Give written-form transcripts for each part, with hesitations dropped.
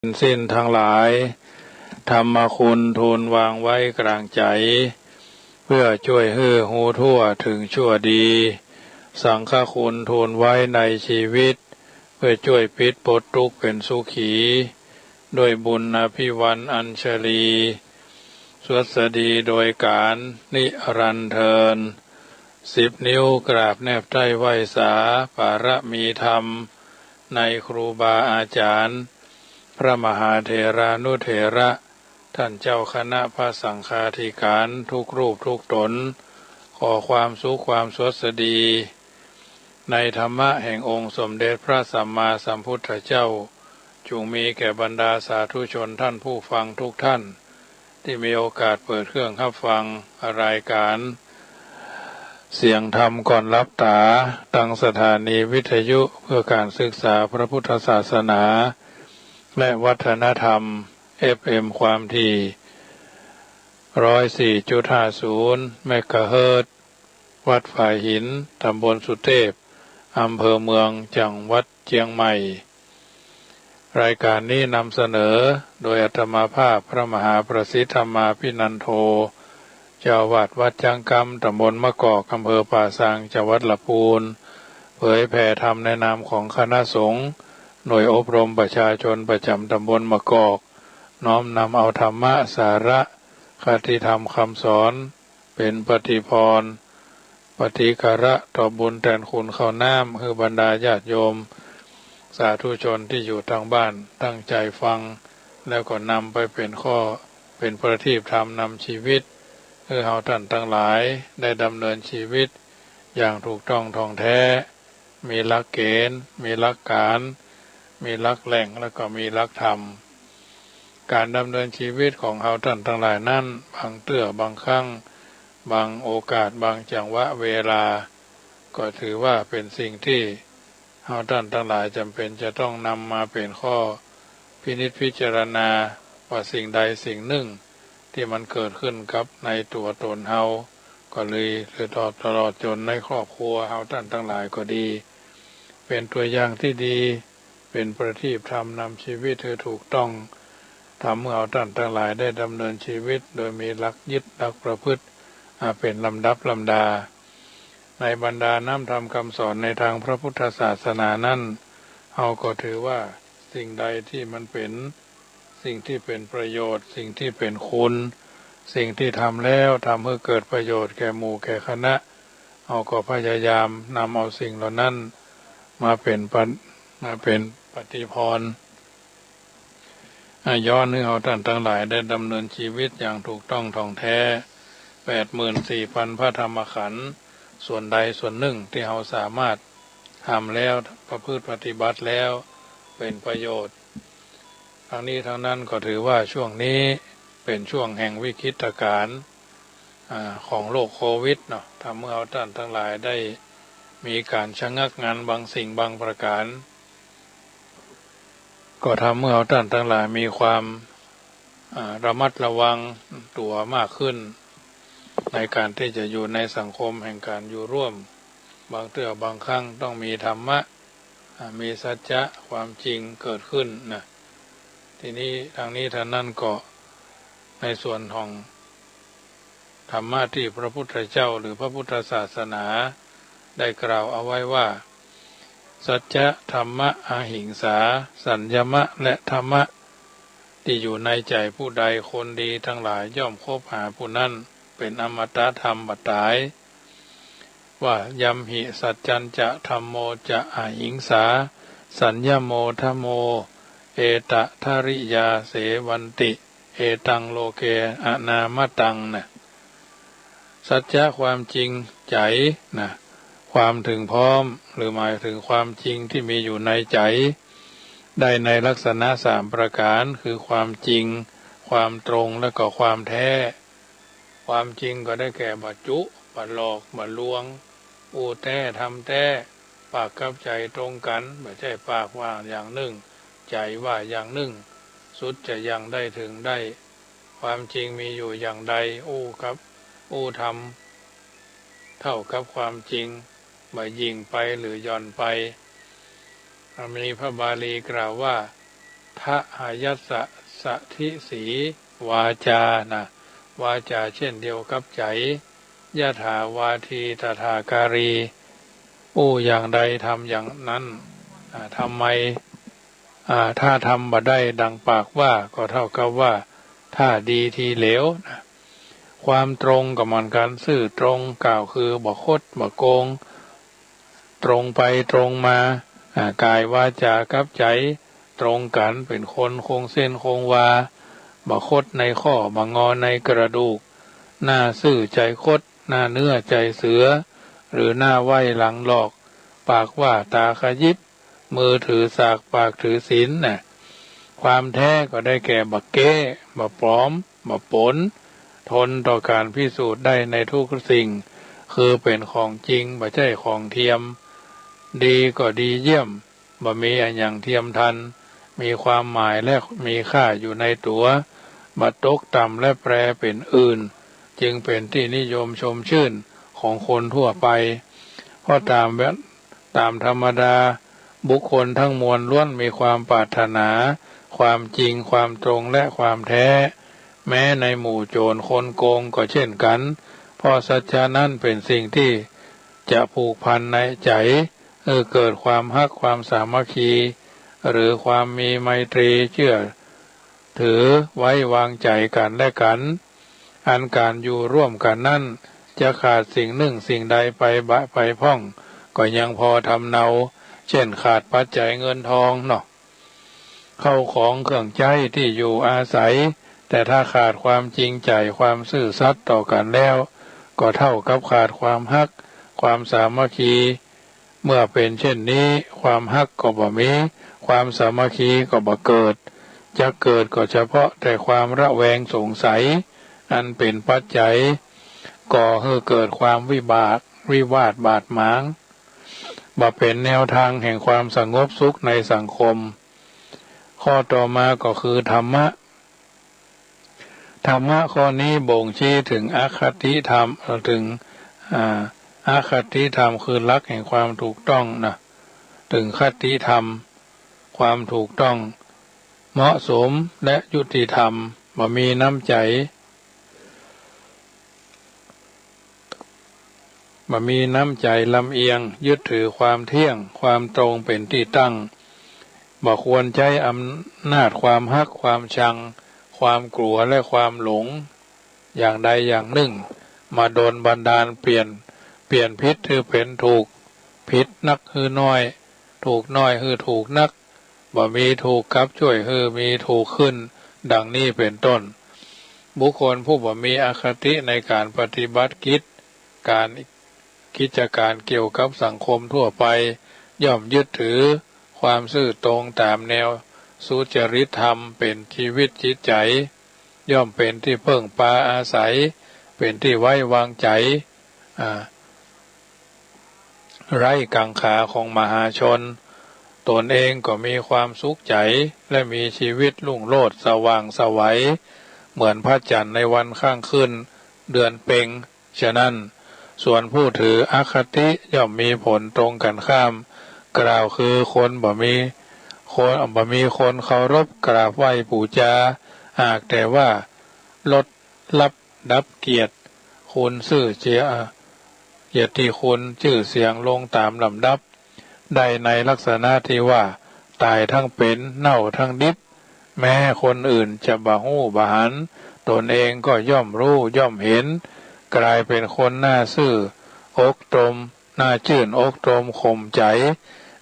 สิ้นทั้งหลายธรรมคุณทูลวางไว้กลางใจเพื่อช่วยให้หูทั่วถึงชั่วดีสังฆคุณทูลไว้ในชีวิตเพื่อช่วยปิดปลดทุกข์เป็นสุขีด้วยบุญอภิวันอัญชลีสวัสดีโดยการนิรันดร์เทิน10 นิ้วกราบแนบใต้ไหว้สาปารมีธรรมในครูบาอาจารย์พระมหาเถรานุเถระท่านเจ้าคณะพระสังฆาธิการทุกรูปทุกตนขอความสุขความสวัสดีในธรรมะแห่งองค์สมเด็จพระสัมมาสัมพุทธเจ้าจงมีแก่บรรดาสาธุชนท่านผู้ฟังทุกท่านที่มีโอกาสเปิดเครื่องรับฟังรายการเสียงธรรมก่อนรับตาตั้งสถานีวิทยุเพื่อการศึกษาพระพุทธศาสนาและวัฒนธรรม FM ความถี่ 104.50 เมกะเฮิรตซ์วัดฝ่ายหินตำบลสุเทพอำเภอเมืองจังหวัดเชียงใหม่รายการนี้นำเสนอโดยอาตมาภาพพระมหาประสิทธิธรรมาภินันโทเจ้าวาดวัดจังกำตำบลมะกอกอำเภอป่าซางจังหวัดลำพูนเผยแผ่ธรรมในนามของคณะสงฆ์หน่วยอบรมประชาชนประจำตำบลมะกอกน้อมนำเอาธรรมะสาระคติธรรมคำสอนเป็นปฏิพรปฏิฆาระต่อบุญแทนคุณข้าวน้ำคือบรรดาญาติโยมสาธุชนที่อยู่ทางบ้านตั้งใจฟังแล้วก็นำไปเป็นข้อเป็นประทีปธรรมนำชีวิตเพื่อเฮาท่านทั้งหลายได้ดำเนินชีวิตอย่างถูกต้องท่องแท้มีหลักเกณฑ์มีหลักการมีหลักแหล่งแล้วก็มีหลักธรรมการดำเนินชีวิตของเฮาท่านทั้งหลายนั้นบางเตื้อบางครั้งบางโอกาสบางจังหวะเวลาก็ถือว่าเป็นสิ่งที่เฮาท่านทั้งหลายจำเป็นจะต้องนำมาเป็นข้อพินิจพิจารณาว่าสิ่งใดสิ่งหนึ่งที่มันเกิดขึ้นกับในตัวตนเฮาก็เลยตลอดจนในครอบครัวเฮาท่านทั้งหลายก็ดีเป็นตัวอย่างที่ดีเป็นประทีปธรรมนำชีวิตให้ถูกต้องทำเมื่อเฮาท่านทั้งหลายได้ดำเนินชีวิตโดยมีหลักยึดหลักประพฤติเป็นลำดับลำดาในบรรดาน้ำธรรมคำสอนในทางพระพุทธศาสนานั้นเฮาก็ถือว่าสิ่งใดที่มันเป็นสิ่งที่เป็นประโยชน์สิ่งที่เป็นคุณสิ่งที่ทำแล้วทำให้เกิดประโยชน์แก่หมู่แก่คณะเฮาก็พยายามนำเอาสิ่งเหล่านั้นมาเป็นปฏิพรย้อนให้เฮาท่านทั้งหลายได้ดำเนินชีวิตอย่างถูกต้องท่องแท้ 84,000 พระธรรมขันธ์ส่วนใดส่วนหนึ่งที่เฮาสามารถทำแล้วประพฤติปฏิบัติแล้วเป็นประโยชน์ทั้งนี้ทั้งนั้นก็ถือว่าช่วงนี้เป็นช่วงแห่งวิกฤตการณ์ของโรคโควิดเนาะทำเมื่อเราท่านทั้งหลายได้มีการชะงักงันบางสิ่งบางประการก็ทำเมื่อเราท่านทั้งหลายมีความระมัดระวังตัวมากขึ้นในการที่จะอยู่ในสังคมแห่งการอยู่ร่วมบางเทื่อบางครั้งต้องมีธรรมะมีสัจจะความจริงเกิดขึ้นนะทีนี้ทางนี้ทางนั้นก็ในส่วนของธรรมะที่พระพุทธเจ้าหรือพระพุทธศาสนาได้กล่าวเอาไว้ว่าสัจจะธรรมะอหิงสาสัญญมะและธรรมะที่อยู่ในใจผู้ใดคนดีทั้งหลายย่อมคบหาผู้นั้นเป็นอมตะธรรมบัดดาลว่ายัมหิสัจจัญจะธัมโมจะอหิงสาสัญญโมธัมโมเอตทาริยาเสวันติเอตังโลเกอนามตังนะสัจจะความจริงใจนะความถึงพร้อมหรือหมายถึงความจริงที่มีอยู่ในใจได้ในลักษณะ3ประการคือความจริงความตรงและก็ความแท้ความจริงก็ได้แก่บัจจุบัดหลอกบัดลวงอูแท้ทำแท้ปากกับใจตรงกันไม่ใช่ปากว่าอย่างหนึ่งใจว่าอย่างหนึ่งสุดจะยังได้ถึงได้ความจริงมีอยู่อย่างใดอู้ทำเท่ากับความจริงไม่ยิงไปหรือย่อนไปมีพระบาลีกล่าวว่า ทะหายัสสะสะทิสีวาจานะวาจาเช่นเดียวกับใจยะถาวาทีตถาการีผู้อย่างใดทำอย่างนั้นทำไมถ้าทำบ่ได้ดังปากว่าก็เท่ากับว่าถ้าดีทีเหลวนะความตรงกับมันการซื่อตรงกล่าวคือบ่คดบ่โกงตรงไปตรงมากายวาจากับใจตรงกันเป็นคนคงเส้นคงวาบ่คดในข้อบ่งอในกระดูกหน้าซื่อใจคดหน้าเนื้อใจเสือหรือหน้าไหวหลังหลอกปากว่าตาขยิบมือถือสากปากถือศีลน่ะความแท้ก็ได้แก่บ่เก้บ่ปลอมบ่ปนทนต่อการพิสูจน์ได้ในทุกสิ่งคือเป็นของจริงบ่ใช่ของเทียมดีก็ดีเยี่ยมบ่มีอันอย่างเทียมทันมีความหมายและมีค่าอยู่ในตัวบ่ตกต่ำและแปรเป็นอื่นจึงเป็นที่นิยมชมชื่นของคนทั่วไปเพราะตามธรรมดาบุคคลทั้งมวลล้วนมีความปรารถนาความจริงความตรงและความแท้แม้ในหมู่โจรคนโกงก็เช่นกันเพราะสัจจานั้นเป็นสิ่งที่จะผูกพันในใจเกิดความฮักความสามัคคีหรือความมีไมตรีเชื่อถือไว้วางใจกันและกันอันการอยู่ร่วมกันนั่นจะขาดสิ่งหนึ่งสิ่งใดไปพ่องก็ยังพอทำเนาเช่นขาดปัจจัยเงินทองเนาะเข้าของเครื่องใช้ที่อยู่อาศัยแต่ถ้าขาดความจริงใจความซื่อสัตย์ต่อกันแล้วก็เท่ากับขาดความฮักความสามัคคีเมื่อเป็นเช่นนี้ความฮักก็บ่มีความสามัคคีก็บ่เกิดจะเกิดก็เฉพาะแต่ความระแวงสงสัยอันเป็นปัจจัยก่อให้เกิดความวิวาทบาดหมางบ่เป็นแนวทางแห่งความสงบสุขในสังคมข้อต่อมาก็คือธรรมะข้อนี้บ่งชี้ถึงอคติธรรมถึงอคติธรรมคือหลักแห่งความถูกต้องนะถึงคติธรรมความถูกต้องเหมาะสมและยุติธรรมบ่มีน้ำใจลำเอียงยึดถือความเที่ยงความตรงเป็นที่ตั้งบ่ควรใช้อำนาจความฮักความชังความกลัวและความหลงอย่างใดอย่างหนึ่งมาโดนบันดาลเปลี่ยนผิดคือเป็นถูกผิดนักคือน้อยถูกน้อยคือถูกนักบ่มีถูกกับช่วยคือมีถูกขึ้นดังนี้เป็นต้นบุคคลผู้บ่มีอคติในการปฏิบัติกิจการเกี่ยวกับสังคมทั่วไปย่อมยึดถือความซื่อตรงตามแนวสุจริตธรรมเป็นชีวิตจิตใจย่อมเป็นที่พึ่งพาอาศัยเป็นที่ไว้วางใจไร้กังขาของมหาชนตนเองก็มีความสุขใจและมีชีวิตรุ่งโรจน์สว่างไสวเหมือนพระจันทร์ในวันข้างขึ้นเดือนเพ็ญฉะนั้นส่วนผู้ถืออคติย่อมมีผลตรงกันข้ามกล่าวคือคนบ่มีคนเคารพกราบไหว้บูชาหากแต่ว่าลดลับดับเกียรติคุณชื่อเกียรติคุณชื่อเสียงลงตามลำดับได้ในลักษณะที่ว่าตายทั้งเป็นเน่าทั้งดิบแม้คนอื่นจะบ่ฮู้บ่หันตนเองก็ย่อมรู้ย่อมเห็นกลายเป็นคนหน้าซื่ออกตรมหน้าชื่นอกตรมข่มใจ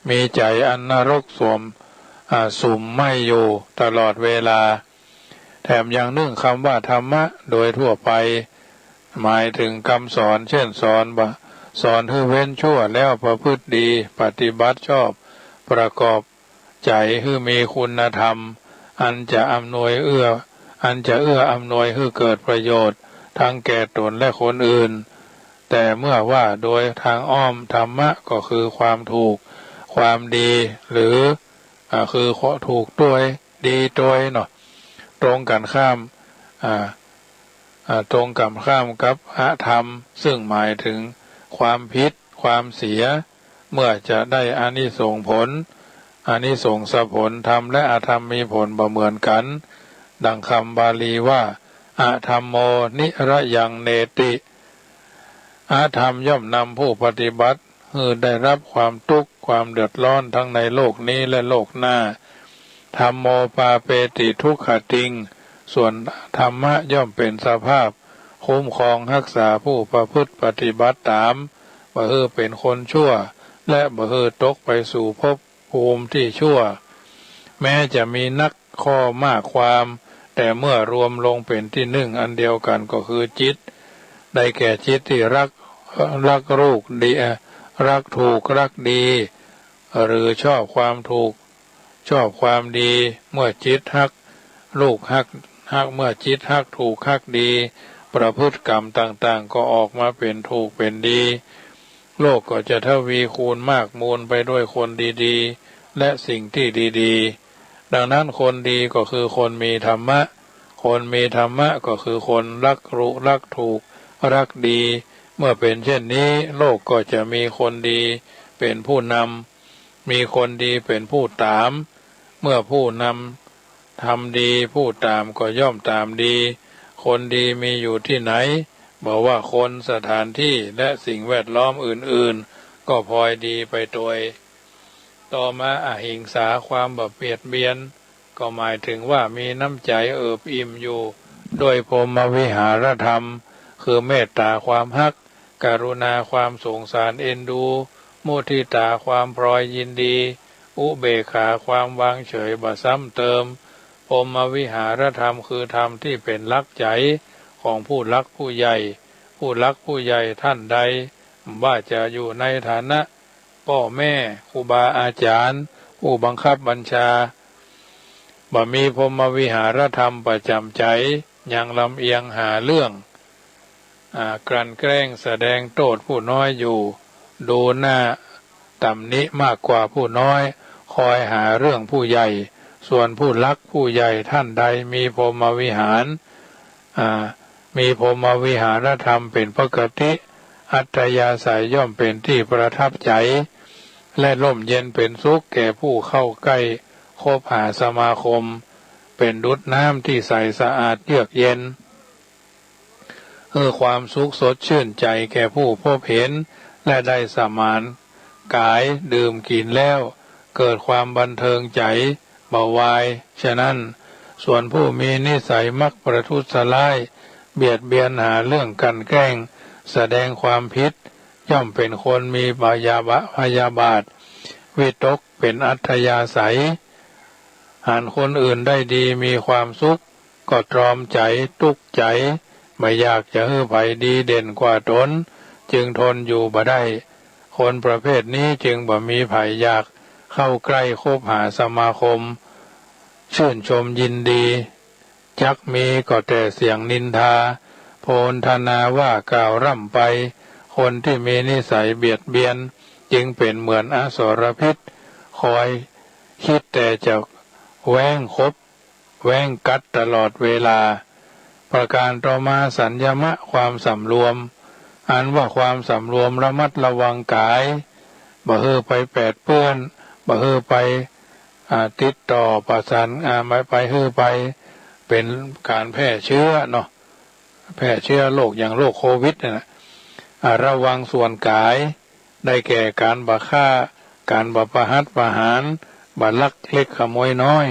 มีใจอันนรกสุ่มไม่อยู่ตลอดเวลาแถมยังนึ่งคำว่าธรรมะโดยทั่วไปหมายถึงคำสอนเช่นสอนให้เว้นชั่วแล้วประพฤติดีปฏิบัติชอบประกอบใจให้มีคุณธรรมอันจะเอื้ออำนวยให้เกิดประโยชน์ทั้งแก่ตนและคนอื่นแต่เมื่อว่าโดยทางอ้อมธรรมะก็คือความถูกความดีหรือคือถูกด้วยดีด้วยเนาะตรงกันข้ามกับอธรรมซึ่งหมายถึงความผิดความเสียเมื่อจะได้อานิสงส์ผล อานิสงส์ผลธรรมและอธรรมมีผลบ่เหมือนกันดังคำบาลีว่าอะธรรมโมนิระยังเนติอาธรรมย่อมนำผู้ปฏิบัติให้ได้รับความทุกข์ความเดือดร้อนทั้งในโลกนี้และโลกหน้าธัมโมปาเปติทุกขติงส่วนธรรมะย่อมเป็นสภาพคุ้มครองรักษาผู้ประพฤติปฏิบัติตามบ่ให้เป็นคนชั่วและบ่ให้ตกไปสู่ภพภูมิที่ชั่วแม้จะมีนักข้อมากความแต่เมื่อรวมลงเป็นที่หนึ่งอันเดียวกันก็คือจิตได้แก่จิตที่รักลูกดีรักถูกรักดีหรือชอบความถูกชอบความดีเมื่อจิตฮักลูกฮักเมื่อจิตฮักถูกฮักดีประพฤติกรรมต่างๆก็ออกมาเป็นถูกเป็นดีโลกก็จะทวีคูณมากมูลไปด้วยคนดีๆและสิ่งที่ดีๆดังนั้นคนดีก็คือคนมีธรรมะคนมีธรรมะก็คือคนรักรู้รักถูกรักดีเมื่อเป็นเช่นนี้โลกก็จะมีคนดีเป็นผู้นำมีคนดีเป็นผู้ตามเมื่อผู้นำทำดีผู้ตามก็ย่อมตามดีคนดีมีอยู่ที่ไหนบอกว่าคนสถานที่และสิ่งแวดล้อมอื่นๆก็พลอยดีไปโดยต่อมาอหิงสาความบ่เบียดเบียนก็หมายถึงว่ามีน้ำใจเอิบอิ่มอยู่โดยพรหมวิหารธรรมคือเมตตาความฮักกรุณาความสงสารเอ็นดูมุทิตาความพลอยยินดีอุเบกขาความวางเฉยบ่ซ้ำเติมพรหมวิหารธรรมคือธรรมที่เป็นหลักใจของผู้รักผู้ใหญ่ผู้รักผู้ใหญ่ท่านใดว่าจะอยู่ในฐานะพ่อแม่ครูบาอาจารย์ผู้บังคับบัญชาบ่มีพรหมวิหารธรรมประจำใจยังลำเอียงหาเรื่องกลั่นแกล้งแสดงโทษผู้น้อยอยู่ดูหน้าต่ำนี้มากกว่าผู้น้อยคอยหาเรื่องผู้ใหญ่ส่วนผู้รักผู้ใหญ่ท่านใดมีพรหมวิหารมีพรหมวิหารธรรมเป็นปกติอัตยาศัยย่อมเป็นที่ประทับใจและร่มเย็นเป็นสุขแก่ผู้เข้าใกล้คบหาสมาคมเป็นดุจน้ำที่ใสสะอาดเยือกเย็นความสุขสดชื่นใจแก่ผู้พบเห็นและได้สมานกายดื่มกินแล้วเกิดความบันเทิงใจเบาวายฉะนั้นส่วนผู้มีนิสัยมักประทุษร้ายเบียดเบียนหาเรื่องกันแกล้งแสดงความผิดย่อมเป็นคนมีพยาบาทวิตกเป็นอัธยาศัยหากคนอื่นได้ดีมีความสุขก็ตรอมใจทุกข์ใจไม่อยากจะให้ไผดีเด่นกว่าตนจึงทนอยู่บ่ได้คนประเภทนี้จึงบ่มีไผอยากเข้าใกล้คบหาสมาคมชื่นชมยินดีจักมีก็แต่เสียงนินทาโพลธนาว่ากล่าวร่ำไปคนที่มีนิสัยเบียดเบียนจึงเป็นเหมือนอสรพิษคอยคิดแต่จะแว้งคบแว้งกัดตลอดเวลาประการต่อมาสัญญมะความสำรวมอันว่าความสำรวมระมัดระวังกายบ่ให้ไปแปดเปื้อนบ่ให้ไปติดต่อประสานไม่ไปให้ไปเป็นการแพร่เชื้อเนาะแพร่เชื้อโรคอย่างโรคโควิดนะระวังส่วนกายได้แก่การบ่ฆ่าการบ่ประหัตประหารบ่ลักเล็กขโมยน้อย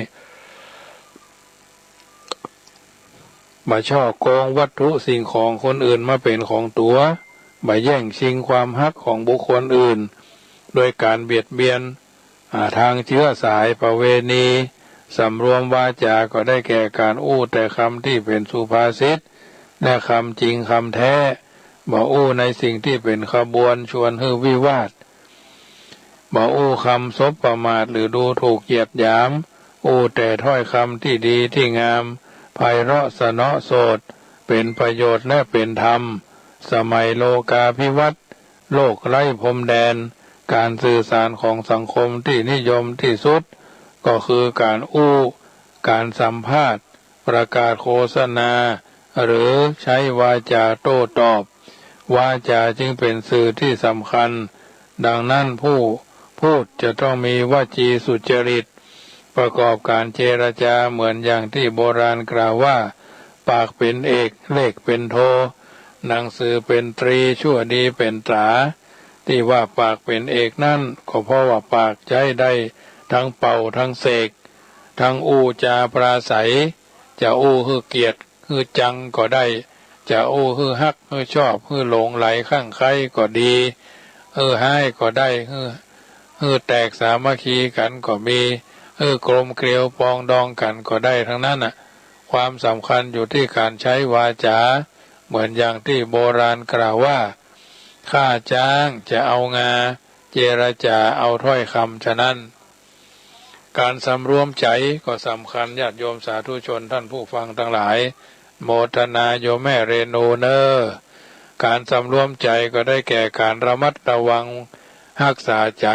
บ่ช่อโกงวัตถุสิ่งของคนอื่นมาเป็นของตัวบ่แย่งชิงความฮักของบุคคลอื่นโดยการเบียดเบียนทางเชื้อสายประเวณีสำรวมวาจาก็ได้แก่การอู้แต่คำที่เป็นสุภาษิตและคำจริงคำแท้บ่อู้ในสิ่งที่เป็นขบวนชวนให้วิวาทบ่อู้คำสบประมาทหรือดูถูกเหยียดหยามอู้แต่ถ้อยคำที่ดีที่งามไพเราะสนอโสดเป็นประโยชน์และเป็นธรรมสมัยโลกาภิวัตน์โลกไร้พรมแดนการสื่อสารของสังคมที่นิยมที่สุดก็คือการอู้การสัมภาษณ์ประกาศโฆษณาหรือใช้วาจาโต้ตอบวาจาจึงเป็นสื่อที่สำคัญดังนั้นผู้ พูดจะต้องมีวจีสุจริตประกอบการเจรจาเหมือนอย่างที่โบราณกล่าวว่าปากเป็นเอกเลขเป็นโทหนังสือเป็นตรีชั่วดีเป็นตราที่ว่าปากเป็นเอกนั่นก็เพราะว่าปากใช้ได้ทั้งเป่าทั้งเสกทั้งอู้จาปราศัยจะอู้ฮือเกียรติฮือจังก็ได้จะอู้ฮือฮักฮือชอบฮือหลงไหลข้างใครก็ดีให้ก็ได้ฮือแตกสามัคคีกันก็มีกลมเกลียวปองดองกันก็ได้ทั้งนั้นน่ะความสำคัญอยู่ที่การใช้วาจาเหมือนอย่างที่โบราณกล่าวว่าค่าจ้างจะเอางาเจรจาเอาถ้อยคำฉะนั้นการสำรวมใจก็สำคัญญาติโยมสาธุชนท่านผู้ฟังทั้งหลายโมทนาโยมแม่เรนูเนอร์การสำรวมใจก็ได้แก่การระมัดระวังรักษาใจ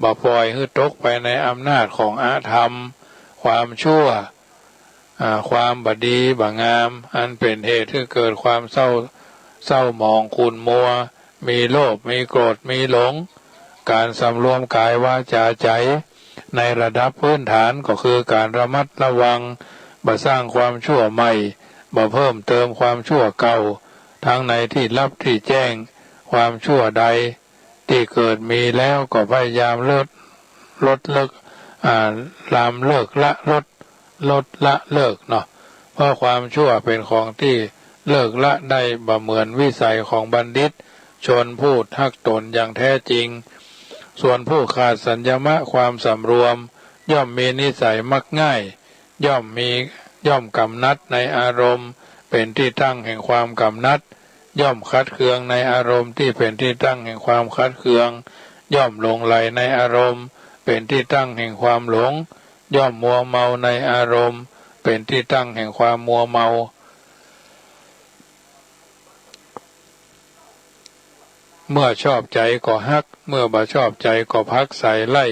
บ่ปล่อยให้ตกไปในอำนาจของอาธรรมความชั่วความบดีบ่งามอันเป็นเหตุให้เกิดความเศร้าหมองขุ่นมัวมีโลภมีโกรธมีหลงการสำรวมกายวาจาใจในระดับพื้นฐานก็คือการระมัดระวังบ่สร้างความชั่วใหม่บ่เพิ่มเติมความชั่วเก่าทั้งในที่ลับที่แจ้งความชั่วใดที่เกิดมีแล้วก็พยายามลดเลิกลามเลิกละลดละเลิกเนาะเพราะความชั่วเป็นของที่เลิกละได้บ่เหมือนวิสัยของบัณฑิตชนพูดทักตนอย่างแท้จริงส่วนผู้ขาดสัญญมะความสำรวมย่อมมีนิสัยมักง่ายย่อมกำนัดในอารมณ์เป็นที่ตั้งแห่งความกำนัดย่อมคัดเคืองในอารมณ์ที่เป็นที่ตั้งแห่งความคัดเคืองย่อมหลงไหลในอารมณ์เป็นที่ตั้งแห่งความหลงย่อมมัวเมาในอารมณ์เป็นที่ตั้งแห่งความมัวเมาเมื่อชอบใจก็ฮักเมื่อบ่ชอบใจก็พักใส่ไล่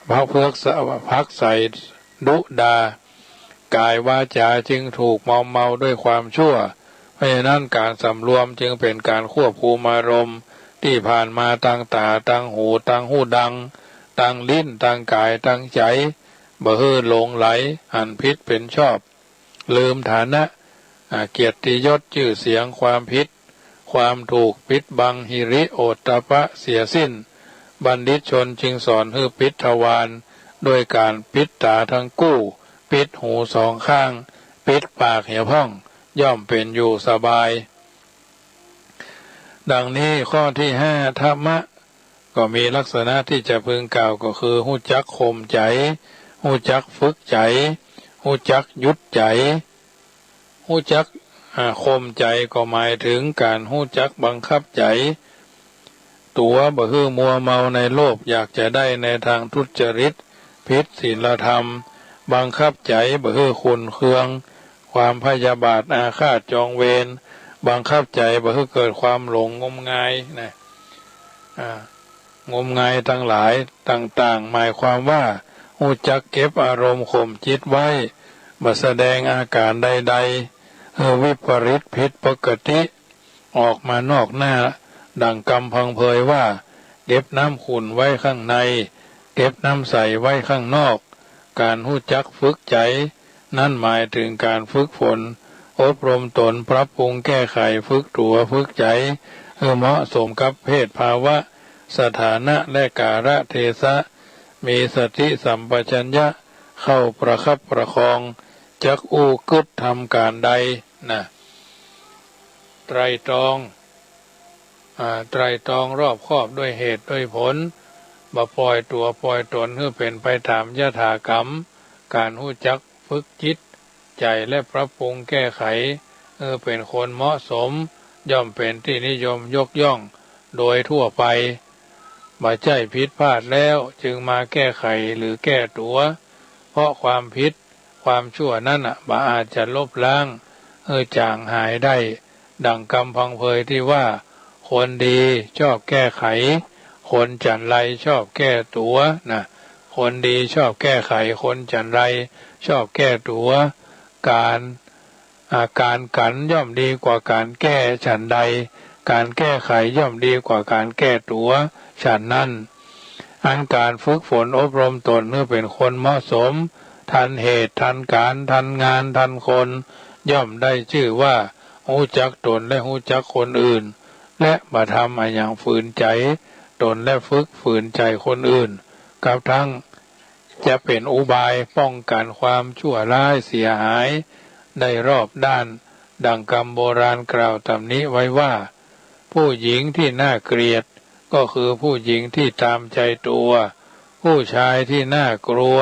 พักใส่ดุดากายวาจาจึงถูกเมาด้วยความชั่วเพราะฉะนั้นการสำรวมจึงเป็นการควบคุมอารมณ์ที่ผ่านมาทางตาทางหูทางหูดังทางลิ้นทางกายทางใจบ่ฮือหลงไหลหันผิดเป็นชอบลืมฐานะเกียรติยศชื่อเสียงความผิดความถูกปิดบังหิริโอตตัปปะเสียสิ้นบัณฑิตชนจึงสอนให้ปิดทวารโดยการปิดตาทั้งคู่ปิดหูสองข้างปิดปากเหี่ยวพ่องย่อมเป็นอยู่สบายดังนี้ข้อที่5ธรรมะก็มีลักษณะที่จะพึงกล่าวก็คือหู้จักข่มใจหู้จักฝึกใจหู้จักหยุดใจหู้จักข่มใจก็หมายถึงการหู้จักบังคับใจตัวบ่ฮือมัวเมาในโลภอยากจะได้ในทางทุจริตผิดศีลธรรมบังคับใจบ่ฮือขุ่นเคืองความพยาบาทอาฆาตจองเวรบังคับใจบ่ฮือเกิดความหลงงมงายนะงมงายทั้งหลายต่างๆหมายความว่าหู้จักเก็บอารมณ์ข่มจิตไว้บ่แสดงอาการใดๆวิปริตผิดปกติออกมานอกหน้าดังกำพังเพยว่าเก็บน้ำขุ่นไว้ข้างในเก็บน้ำใสไว้ข้างนอกการหู้จักฝึกใจนั่นหมายถึงการฝึกฝนอบรมตนปรับปรุงแก้ไขฝึกตัวฝึกใจเหมาะสมกับเพศภาวะสถานะและกาลเทศะมีสติสัมปชัญญะเข้าประคับประคองจักอู้กึดทำการใดนะไตรตรองรอบคอบด้วยเหตุด้วยผลบ่ปล่อยตัวปล่อยตนให้เป็นไปตามยถากรรมการหู้จักฝึกจิตใจและปรับปรุงแก้ไขเป็นคนเหมาะสมย่อมเป็นที่นิยมยกย่องโดยทั่วไปบ่ใช่ผิดพลาดแล้วจึงมาแก้ไขหรือแก้ตัวเพราะความผิดความชั่วนั่นบ่อาจจะลบล้างจางหายได้ดังกำพังเพยที่ว่าคนดีชอบแก้ไขคนจันไรชอบแก้ตัวนะคนดีชอบแก้ไขคนจันไรชอบแก้ตัวการกันย่อมดีกว่าการแก้ฉันใดการแก้ไขย่อมดีกว่าการแก้ตัวฉันนั้น อันการฝึกฝนอบรมตนเพื่อเป็นคนเหมาะสมทันเหตุทันการทันงานทันคนย่อมได้ชื่อว่าหูจักตนและหูจักคนอื่นและมาทำอย่างฝืนใจตนและฝึกฝืนใจคนอื่นกับทั้งจะเป็นอุบายป้องกันความชั่วร้ายเสียหายได้รอบด้านดังคำโบราณกล่าวตำนี้ไว้ว่าผู้หญิงที่น่าเกลียดก็คือผู้หญิงที่ตามใจตัวผู้ชายที่น่ากลัว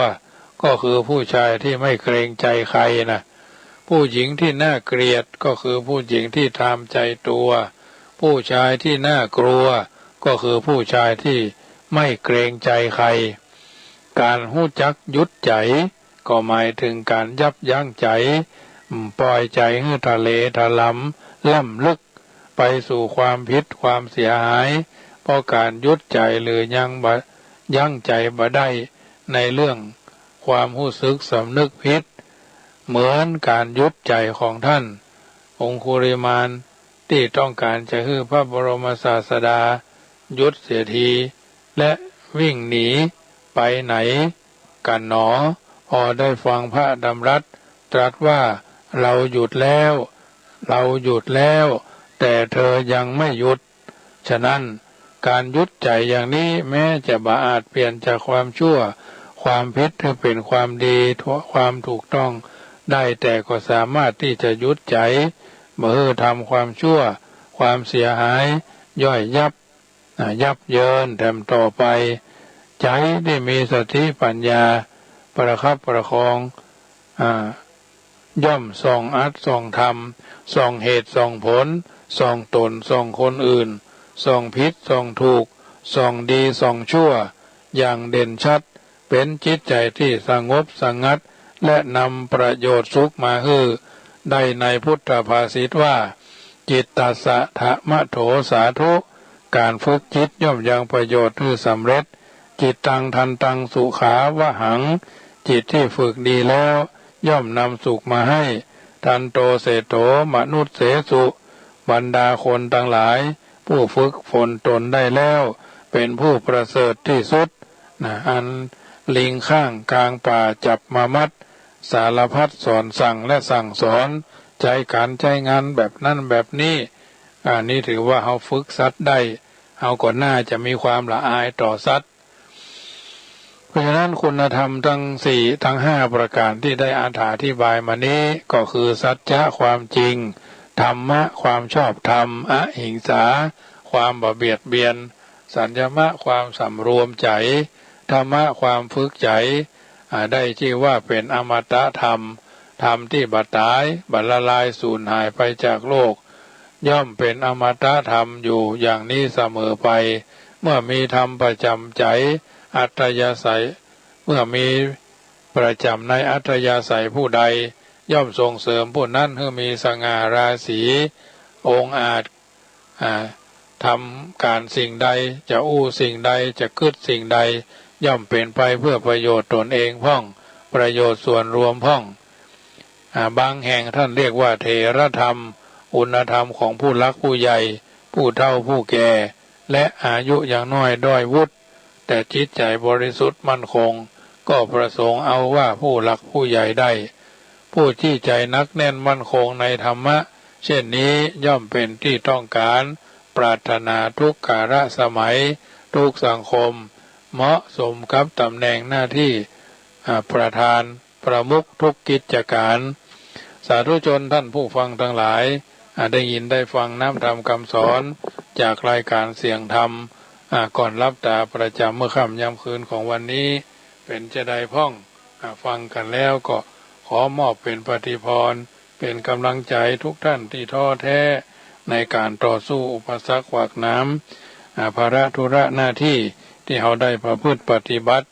ก็คือผู้ชายที่ไม่เกรงใจใครนะผู้หญิงที่น่าเกลียดก็คือผู้หญิงที่ตามใจตัวผู้ชายที่น่ากลัวก็คือผู้ชายที่ไม่เกรงใจใครการหู้จักยุดใจก็หมายถึงการยับยั้งใจปล่อยใจให้ทะเลทะลำล่ำลึกไปสู่ความผิดความเสียหายเพราะการยุดใจหรือยั้งใจบ่ได้ในเรื่องความรู้สึกสำนึกผิดเหมือนการยุดใจของท่านองคุลิมานที่ต้องการจะให้พระบรมศาสดายุดเสียทีและวิ่งหนีไปไหนกันหนอพอได้ฟังพระดำรัสตรัสว่าเราหยุดแล้วเราหยุดแล้วแต่เธอยังไม่หยุดฉะนั้นการยุดใจอย่างนี้แม้จะบ่อาจเปลี่ยนจากความชั่วความผิดให้เป็นความดีความถูกต้องได้แต่ก็สามารถที่จะยุดใจเมื่อทำความชั่วความเสียหายย่อยยับเยินแถมต่อไปใจได้มีสติปัญญาประคับประคองย่อมส่องอัดส่องธรรมส่องเหตุส่องผลส่องตนส่องคนอื่นส่องผิดส่องถูกส่องดีส่องชั่วอย่างเด่นชัดเป็นจิตใจที่สงบสงัดและนำประโยชน์สุขมาให้ได้ในพุทธภาษิตว่าจิตตัสสะทะมะโถสาธุการฝึกจิตย่อมยังประโยชน์ให้สำเร็จจิตตังทันตังสุขาวะหังจิตที่ฝึกดีแล้วย่อมนำสุขมาให้ทันโตเสโตมนุษย์เสสุบรรดาคนทั้งหลายผู้ฝึกฝนตนได้แล้วเป็นผู้ประเสริฐที่สุดอันลิงข้างกลางป่าจับมามัดสารพัดสอนสั่งและสั่งสอนใจการใจงานแบบนั้นแบบนี้นี่ถือว่าเขาฝึกสัตว์ได้เขาก็น่าจะมีความละอายต่อสัตว์เพราะฉะนั้นคุณธรรมทั้ง4ทั้ง5ประการที่ได้อธิบายมานี้ก็คือสัจจะความจริงธรรมะความชอบธรรมอหิงสาความบ่เบียดเบียนสัญญมะความสำรวมใจธรรมะความฝึกใจได้ชื่อว่าเป็นอมตะธรรมธรรมที่บัดตายบัดละลายสูญหายไปจากโลกย่อมเป็นอมตะธรรมอยู่อย่างนี้เสมอไปเมื่อมีธรรมประจำใจอัตยาศัยเมื่อมีประจำในอัตยาศัยผู้ใดย่อมส่งเสริมผู้นั้นให้มีสง่าราศีองอาจทำการสิ่งใดจะอู้สิ่งใดจะคิดสิ่งใดย่อมเป็นไปเพื่อประโยชน์ตนเองพ่องประโยชน์ส่วนรวมพ่องบางแห่งท่านเรียกว่าเถรธรรมคุณธรรมของผู้รักผู้ใหญ่ผู้เฒ่าผู้แก่และอายุอย่างน้อยด้อยวุฒิแต่จิตใจบริสุทธิ์มั่นคงก็ประสงค์เอาว่าผู้รักผู้ใหญ่ได้ผู้ที่ใจนักแน่นมั่นคงในธรรมะเช่นนี้ย่อมเป็นที่ต้องการปรารถนาทุกกาลสมัยทุกสังคมเหมาะสมกับตำแหน่งหน้าที่ประธานประมุขทุกกิจการสาธุชนท่านผู้ฟังทั้งหลายได้ยินได้ฟังน้ำธรรมคำสอนจากรายการเสียงธรรมก่อนรับตาประจำเมื่อค่ำยามคืนของวันนี้เป็นจะได้พ่องฟังกันแล้วก็ขอมอบเป็นปฏิภรณ์เป็นกำลังใจทุกท่านที่ท้อแท้ในการต่อสู้อุปสรรคขวากน้ำภาระธุระหน้าที่ที่เราได้ประพฤติปฏิบัติ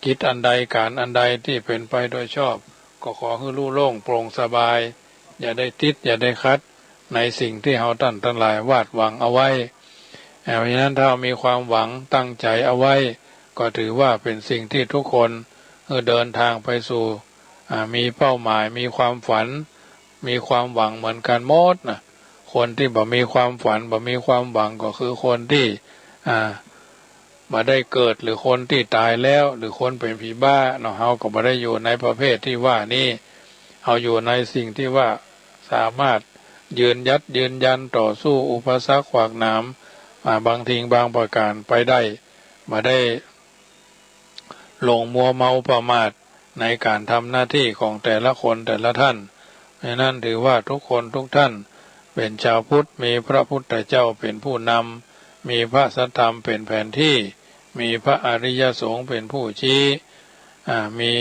กิจอันใดการอันใดที่เป็นไปโดยชอบก็ขอให้ลู่โล่งโปร่งสบายอย่าได้ติดอย่าได้คัดในสิ่งที่เราตั้งหลายวาดหวังเอาไว้เพราะฉะนั้นถ้ามีความหวังตั้งใจเอาไว้ก็ถือว่าเป็นสิ่งที่ทุกคนเดินทางไปสู่มีเป้าหมายมีความฝันมีความหวังเหมือนกันหมดนะคนที่บ่มีความฝันบ่มีความหวังก็คือคนที่ บ่ได้เกิดหรือคนที่ตายแล้วหรือคนเป็นผีบ้าเนาะเฮาก็บ่ได้อยู่ในประเภทที่ว่านี่เฮาอยู่ในสิ่งที่ว่าสามารถยืนยันต่อสู้อุปสรรคขวากหนามบางทิ้งบางประการไปได้บ่ได้หลงมัวเมาประมาทในการทำหน้าที่ของแต่ละคนแต่ละท่านดังนั้นถือว่าทุกคนทุกท่านเป็นชาวพุทธมีพระพุทธเจ้าเป็นผู้นำมีพระสัทธรรมเป็นแผนที่มีพระอริยสงฆ์เป็นผู้ชี้มี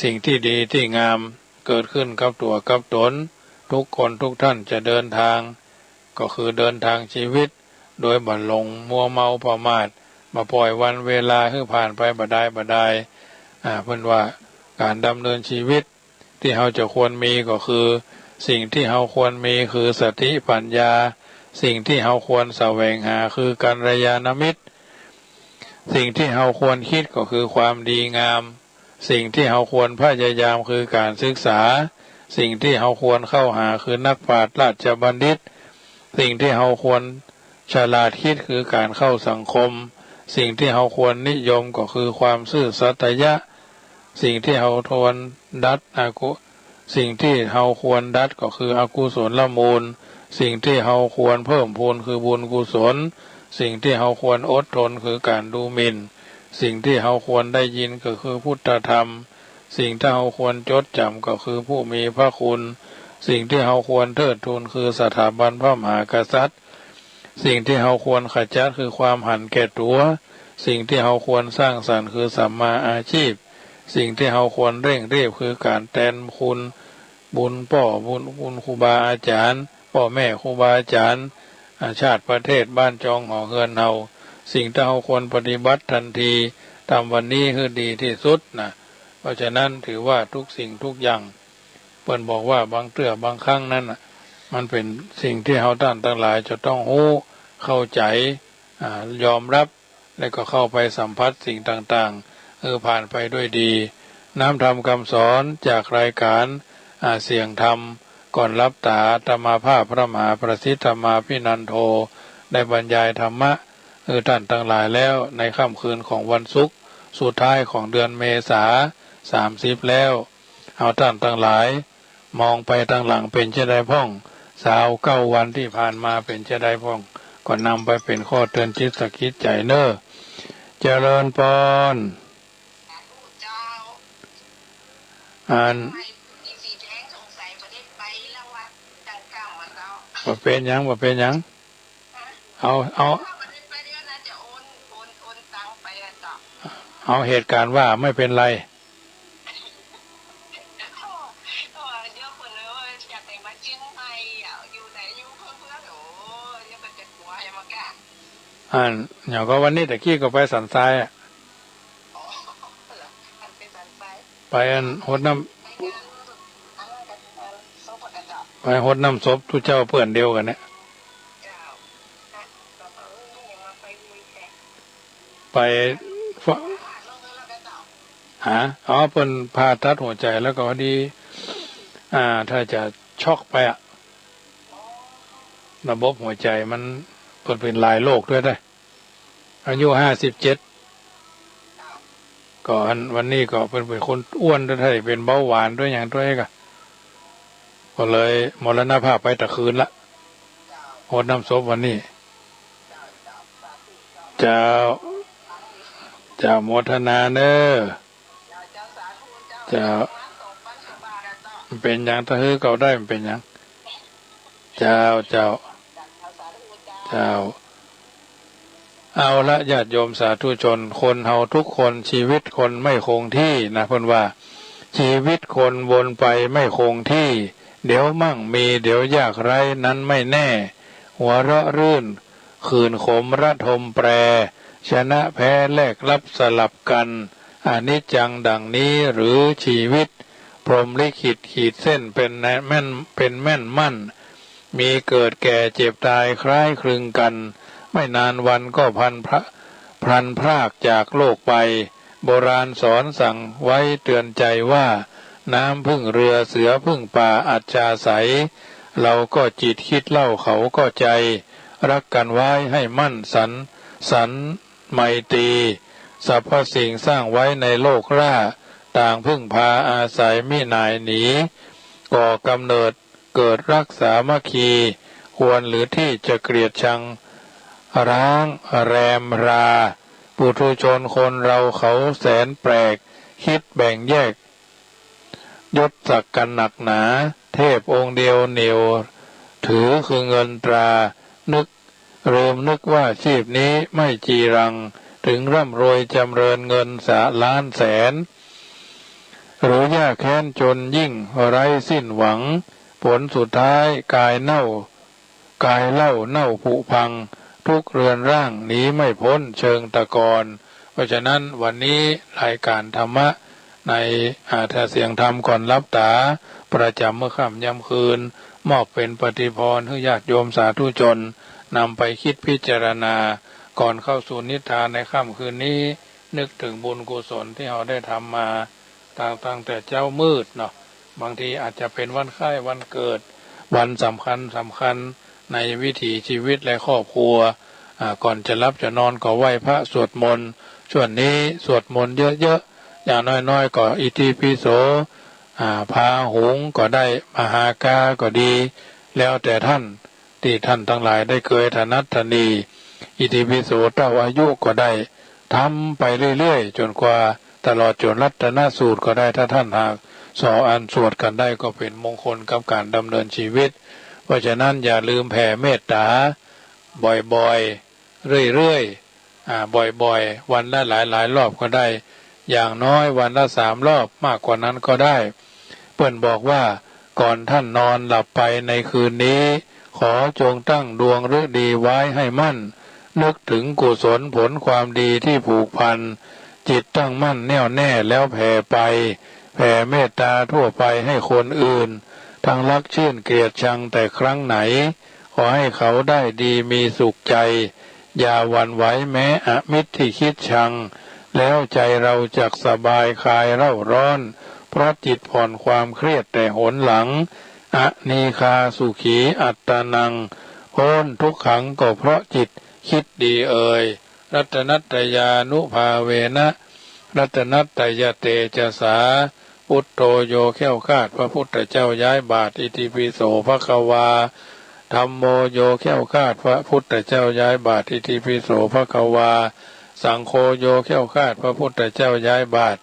สิ่งที่ดีที่งามเกิดขึ้นกับตัวกับตนทุกคนทุกท่านจะเดินทางก็คือเดินทางชีวิตโดยบั่นหลงมัวเมาประมาทมาปล่อยวันเวลาให้ผ่านไปบ่ได้เพิ่นว่าการดำเนินชีวิตที่เราจะควรมีก็คือสิ่งที่เราควรมีคือสติปัญญาสิ่งที่เราควรแสวงหาคือกัลยาณมิตรสิ่งที่เราควรคิดก็คือความดีงามสิ่งที่เราควรพยายามคือการศึกษาสิ่งที่เราควรเข้าหาคือนักปราชญ์ราชบัณฑิตสิ่งที่เราควรฉลาดคิดคือการเข้าสังคมสิ่งที่เราควรนิยมก็คือความซื่อสัตย์ สิ่งที่เราควรดัดสิ่งที่เราควรดัดก็คืออกุศลละมูลสิ่งที่เราควรเพิ่มพูนคือบุญกุศลสิ่งที่เราควรอดทนคือการดูหมิ่นสิ่งที่เราควรได้ยินก็คือพุทธธรรมสิ่งที่เราควรจดจำก็คือผู้มีพระคุณสิ่งที่เราควรเทิดทูนคือสถาบันพระมหากษัตริย์สิ่งที่เราควรขจัดคือความหันแก่ตัวสิ่งที่เราควรสร้างสรรค์คือสัมมาอาชีพสิ่งที่เราควรเร่งรีบคือการแทนคุณบุญบุญครูบาอาจารย์พ่อแม่ครูบาอาจารย์ชาติประเทศบ้านจองหอเฮือนเฮาสิ่งที่เราควรปฏิบัติทันทีทำวันนี้คือดีที่สุดนะเพราะฉะนั้นถือว่าทุกสิ่งทุกอย่างเพิ่นบอกว่าบางเตื้อบางครั้งนั้นมันเป็นสิ่งที่เราท่านทั้งหลายจะต้องรู้เข้าใจยอมรับและก็เข้าไปสัมผัสสิ่งต่างๆผ่านไปด้วยดีน้ำธรรมคำสอนจากรายการเสียงธรรมก่อนรับตาธรรมาภาพพระมหาประสิทธิ์ธรรมาภินันโทได้บรรยายธรรมะท่านทั้งหลายแล้วในค่ำคืนของวันศุกร์สุดท้ายของเดือนเมษา30แล้วเอาท่านทั้งหลายมองไปทางหลังเป็นเช่นใดพ้อง29วันที่ผ่านมาเป็นเช่นใดพ้องก็นำไปเป็นข้อเตือนจิตสะกิดใจเน้อเจริญพรว่าเป็นยังเอาเหตุการณ์ว่าไม่เป็นไรอย่างก็วันนี้แต่กี้ก็ไปสันทรายไปหดน้ำศพทุกเจ้าเพื่อนเดียวกันเนี่ยไปเพิ่นผ่าตัดหัวใจแล้วก็ดีถ้าจะช็อกไประบบหัวใจมันเพิ่นเป็นหลายโรคด้วยได้อายุ57ก่อนวันนี้ก็เป็นคนอ้วนด้วยเป็นเบาหวานด้วยอย่างด้วยก็เลยมรณภาพไปแต่คืนละโหดน้ำศพวันนี้เจ้าโมทนาเนอเจ้าเป็นอย่างถ้าฮือเก่าได้มันเป็นอย่างเจ้าเอาละญาติโยมสาธุชนคนเฮาทุกคนชีวิตคนไม่คงที่นะเพิ่นว่าชีวิตคนวนไปไม่คงที่เดี๋ยวมั่งมีเดี๋ยวยากไร้นั้นไม่แน่หัวเราะรื่นคืนขมระทมแปรชนะแพ้แลกลับสลับกันอนิจจังดังนี้หรือชีวิตพรหมลิขิตขีดเส้นเป็นแม่นมั่นมีเกิดแก่เจ็บตายคล้ายคลึงกันไม่นานวันก็พลันพรากจากโลกไปโบราณสอนสั่งไว้เตือนใจว่าน้ำพึ่งเรือเสือพึ่งป่าอัจฉาใสเราก็จิตคิดเล่าเขาก็ใจรักกันไว้ให้มั่นสัน ไมตรีสรรพสิ่งสร้างไว้ในโลกราต่างพึ่งพาอาศัยมิหน่ายหนีก่อกำเนิดเกิดรักษามัคคีควรหรือที่จะเกลียดชังร้างแรมราปุถุชนคนเราเขาแสนแปลกคิดแบ่งแยกยศศักดิ์กันหนักหนาเทพองค์เดียวเหนียวถือคือเงินตรานึกว่าชีพนี้ไม่จีรังถึงร่ำรวยจำเริญเงินล้านแสนหรือยากแค้นจนยิ่งไร้สิ้นหวังผลสุดท้ายกายเล่าเน่าผุพังทุกเรือนร่างหนีไม่พ้นเชิงตะกอนเพราะฉะนั้นวันนี้รายการธรรมะในถ้าเสียงธรรมก่อนรับตาประจำเมื่อค่ำยามคืนมอบเป็นปฏิพรให้ญาติโยมสาธุชนนำไปคิดพิจารณาก่อนเข้าสู่นิทานในค่ำคืนนี้นึกถึงบุญกุศลที่เราได้ทำมาตั้งแต่เจ้ามืดเนาะบางทีอาจจะเป็นวันคล้ายวันเกิดวันสำคัญในวิถีชีวิตและครอบครัวก่อนจะรับจะนอนก็ไหว้พระสวดมนต์ช่วงนี้สวดมนต์เยอะๆอย่างน้อยๆก็อิติปิโสพาหุงก็ได้มหากาก็ดีแล้วแต่ท่านที่ท่านทั้งหลายได้เคยถนัดถนีอิติปิโสเท่าอายุก็ได้ทำไปเรื่อยๆจนกว่าตลอดจนรัตนสูตรก็ได้ถ้าท่านหากสวดกันได้ก็เป็นมงคลกับการดำเนินชีวิตเพราะฉะนั้นอย่าลืมแผ่เมตตาบ่อยๆเรื่อยๆบ่อยๆวันละหลายรอบก็ได้อย่างน้อยวันละ3 รอบมากกว่านั้นก็ได้เพิ่นบอกว่าก่อนท่านนอนหลับไปในคืนนี้ขอจงตั้งดวงฤดีไว้ให้มั่นนึกถึงกุศลผลความดีที่ผูกพันจิตตั้งมั่นแน่วแน่แล้วแผ่เมตตาทั่วไปให้คนอื่นทั้งรักชื่นเกลียดชังแต่ครั้งไหนขอให้เขาได้ดีมีสุขใจอย่าหวั่นไหวแม้อมิตรที่คิดชังแล้วใจเราจักสบายคลายเร่าร้อนเพราะจิตผ่อนความเครียดแต่หนหลังอนีคาสุขีอัตตนังโพ้นทุกขังก็เพราะจิตคิดดีเอ่ยรัตนัตตยานุภาเวนะรัตนัตตยเตจสาพุทโธโยแค้วคาดพระพุทธเจ้าย้ายบาทอิติปิโสภควาธัมโมโยแค้วคาดพระพุทธเจ้าย้ายบาทอิติปิโสภควาสังโฆโยแค้วคาดพระพุทธเจ้าย้ายบาท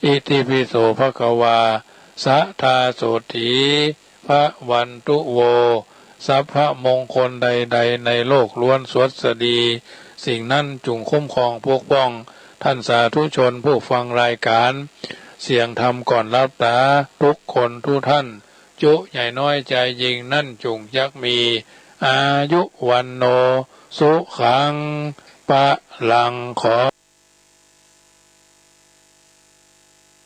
อิติปิโสภควาสัทธาโสถีพระวันตุโวสัพพะมงคลใดๆในโลกล้วนสวดสดีสิ่งนั้นจงคุ้มครองปกป้องท่านสาธุชนผู้ฟังรายการเสียงธรรมก่อนรับตาทุกคนทุกท่านจุใหญ่น้อยใจยิงนั่นจงยักมีอายุวันโนสุขังปะลังขอ